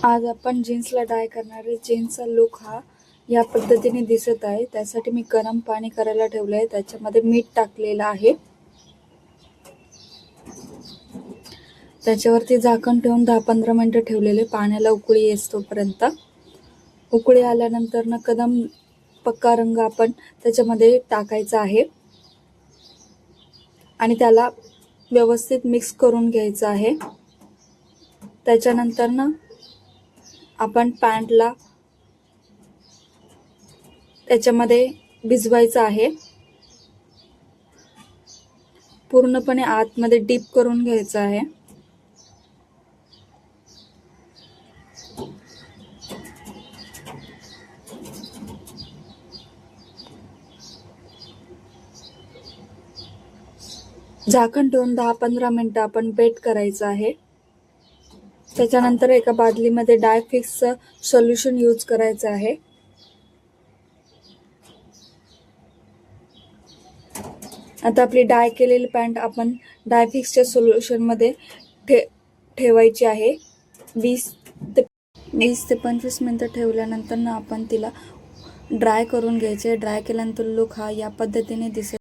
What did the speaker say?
आज आपण जीन्सला डाय करणार आहे. जीन्सचा लुक हा या पद्धतीने दिसत आहे. त्यासाठी मी गरम पाणी करायला ठेवलं आहे. त्याच्यामध्ये मीठ टाकलेलं आहे. त्याच्यावरती झाकण ठेवून 10-15 मिनिटं ठेवलेले. पाण्याला उकळी येईस्तोपर्यंत. उकळी आल्यानंतर ना कदम पक्का रंग आपण त्याच्यामध्ये टाकायचा आहे आणि त्याला व्यवस्थित मिक्स करून घ्यायचं आहे. त्याच्यानंतर ना आपण पॅन्टला त्याच्यामध्ये भिजवायचं आहे. पूर्णपणे आतमध्ये डीप करून घ्यायचं आहे. झाकण ठेवून 10-15 मिनिटं आपण बेट करायचं आहे. त्याच्यानंतर एका बादलीमध्ये डाय फिक्सचं सोल्युशन यूज करायचं आहे. आता आपली डाय केलेली पॅन्ट आपण डाय फिक्सच्या सोल्युशनमध्ये ठेवायची आहे. 20 ते 25 मिनिटं ठेवल्यानंतर ना आपण तिला ड्राय करून घ्यायचे. ड्राय केल्यानंतर लुक हा या पद्धतीने दिसेल.